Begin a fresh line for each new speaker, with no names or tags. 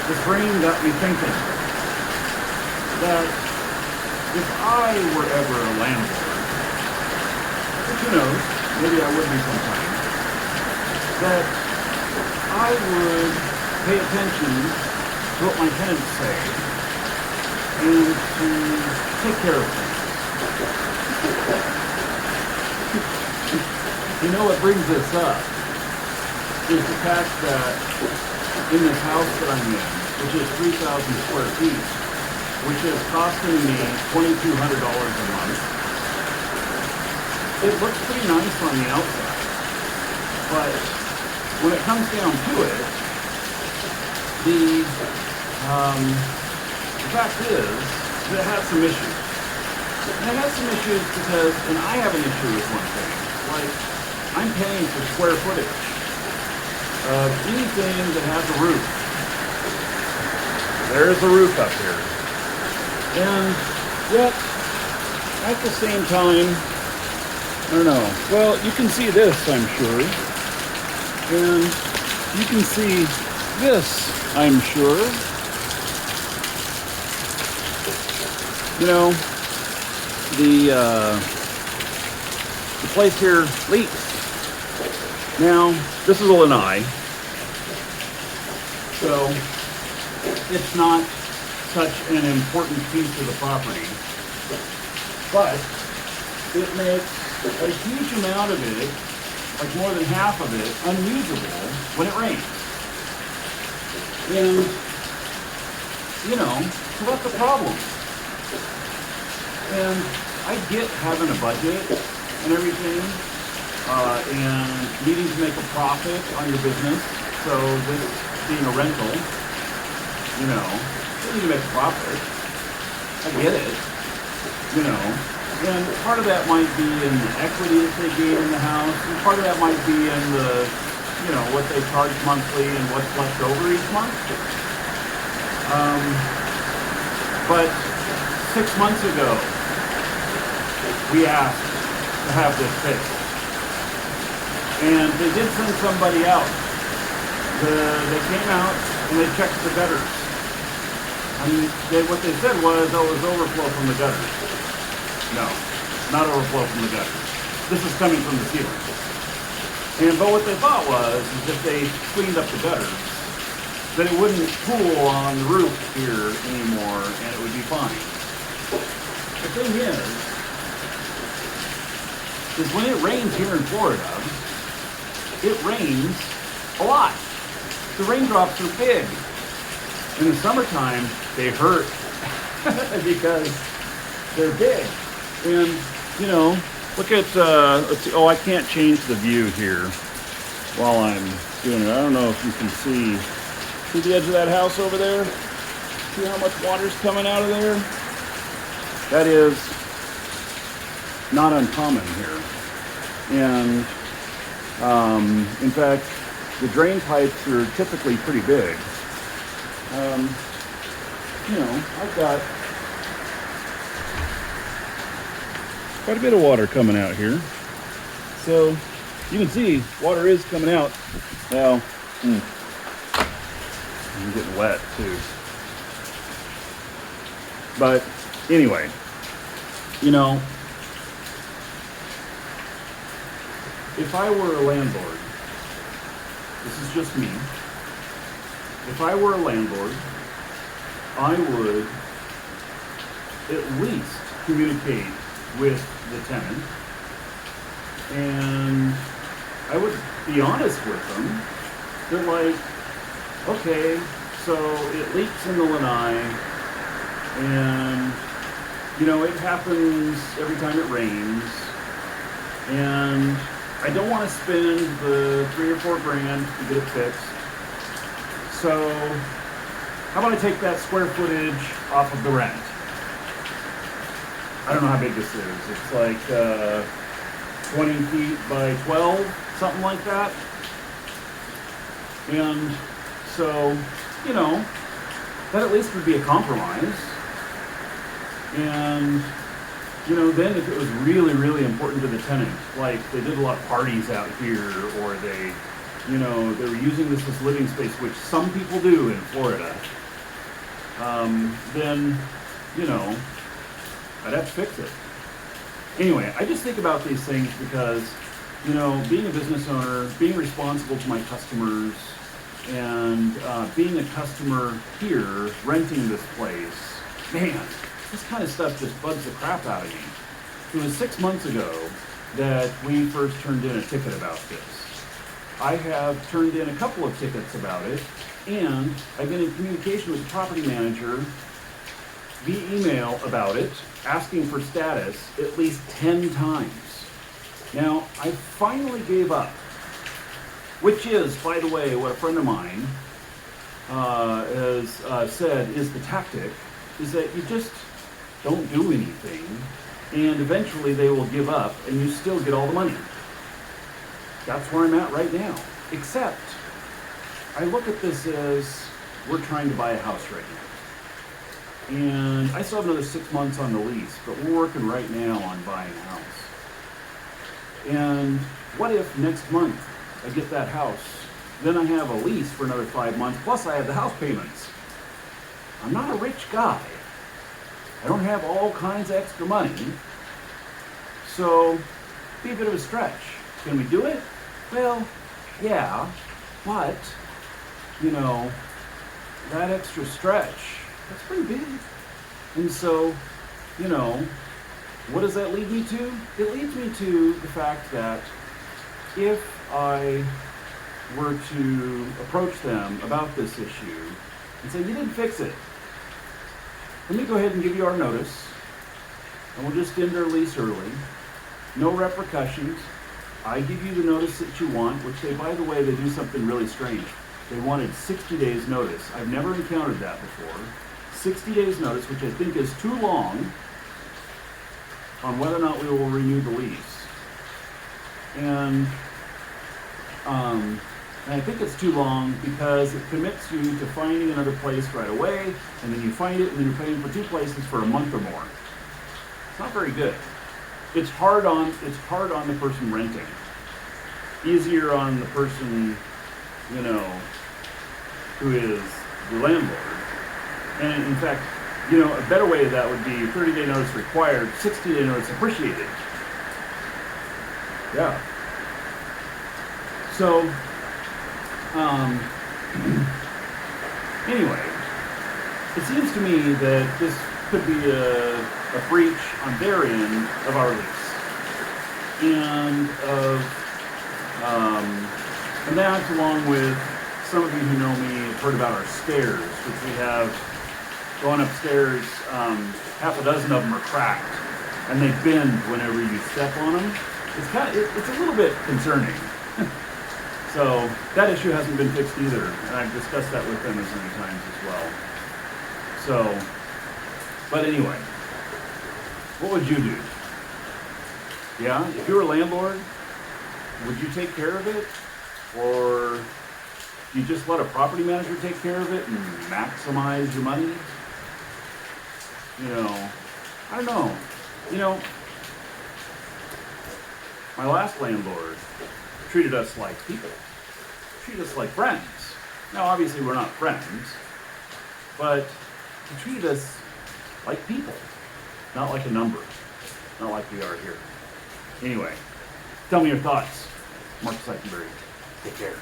this brain got me thinking that if I were ever a landlord, which who knows, maybe I would be sometime, that I would pay attention to what my tenants say and to take care of things. You know what brings this up is the fact that in this house that I'm in, which is 3,000 square feet, which is costing me $2,200 a month, it looks pretty nice on the outside. But when it comes down to it, the fact is that it has some issues. And it has some issues because, and I have an issue with one thing, like I'm paying for square footage of anything that has a roof. There's a roof up here. And yet, at the same time, I don't know. Well, you can see this, I'm sure. And you can see this, I'm sure. You know, the place here leaks. Now, this is a lanai, so it's not such an important piece of the property, but it makes a huge amount of it, like more than half of it, unusable when it rains. And, you know, so that's a problem. And I get having a budget and everything, and needing to make a profit on your business. So this being a rental, you know, you need to make a profit. I get it, you know. And part of that might be in the equity that they gain in the house, and part of that might be in the, you know, what they charge monthly and what's left over each month. But 6 months ago, we asked to have this fixed. And they did send somebody out. They came out and they checked the gutters. I mean, what they said was, oh, it was overflow from the gutters. No, not overflow from the gutters. This is coming from the ceiling. But what they thought was, is if they cleaned up the gutters, then it wouldn't pool on the roof here anymore and it would be fine. The thing is when it rains here in Florida, it rains a lot. The raindrops are big. In the summertime, they hurt because they're big. And, you know, look at, let's see, oh, I can't change the view here while I'm doing it. I don't know if you can see the edge of that house over there? See how much water's coming out of there? That is not uncommon here. And in fact, the drain pipes are typically pretty big. You know, I've got quite a bit of water coming out here. So you can see water is coming out. Well, I'm getting wet too. But anyway, you know, if I were a landlord, this is just me, if I were a landlord, I would at least communicate with the tenant, and I would be honest with them. They're like, okay, so it leaks in the lanai, and you know, it happens every time it rains, and I don't want to spend the $3 or $4 grand to get it fixed. So how about I take that square footage off of the rent? I don't know how big this is. It's like 20 feet by 12, something like that. And so, you know, that at least would be a compromise. And, you know, then if it was really, really important to the tenant, like they did a lot of parties out here, or they, you know, they were using this as living space, which some people do in Florida, then, you know, I'd have to fix it. Anyway, I just think about these things because, you know, being a business owner, being responsible to my customers, and being a customer here, renting this place, man, this kind of stuff just bugs the crap out of me. It was 6 months ago that we first turned in a ticket about this. I have turned in a couple of tickets about it, and I've been in communication with the property manager via email about it, asking for status at least 10 times. Now, I finally gave up, which is, by the way, what a friend of mine has said is the tactic, is that you just don't do anything, and eventually they will give up, and you still get all the money. That's where I'm at right now. Except, I look at this as we're trying to buy a house right now. And I still have another 6 months on the lease, but we're working right now on buying a house. And what if next month I get that house, then I have a lease for another 5 months, plus I have the house payments. I'm not a rich guy. I don't have all kinds of extra money. So, it'd be a bit of a stretch. Can we do it? Well, yeah, but, you know, that extra stretch, that's pretty big. And so, you know, what does that lead me to? It leads me to the fact that if I were to approach them about this issue and say, you didn't fix it, let me go ahead and give you our notice, and we'll just end our lease early. No repercussions. I give you the notice that you want, which they, by the way, they do something really strange. They wanted 60 days notice. I've never encountered that before. 60 days notice, which I think is too long on whether or not we will renew the lease. And I think it's too long because it commits you to finding another place right away, and then you find it, and then you're paying for 2 places for a month or more. It's not very good. It's hard on the person renting. Easier on the person, you know, who is the landlord. And in fact, you know, a better way of that would be 30-day notice required, 60-day notice appreciated. Yeah. So, anyway, it seems to me that this could be a breach on their end of our lease, and and that, along with some of you who know me have heard about our stairs, which we have going upstairs. Half a dozen of them are cracked, and they bend whenever you step on them. It's a little bit concerning. So that issue hasn't been fixed either, and I've discussed that with them as many times as well. So, but anyway, what would you do? Yeah, if you were a landlord, would you take care of it? Or you just let a property manager take care of it and maximize your money? You know, I don't know. You know, my last landlord treated us like people, treated us like friends. Now, obviously, we're not friends, but he treated us like people, not like a number, not like we are here. Anyway, tell me your thoughts. Mark Eikenberry. Take care.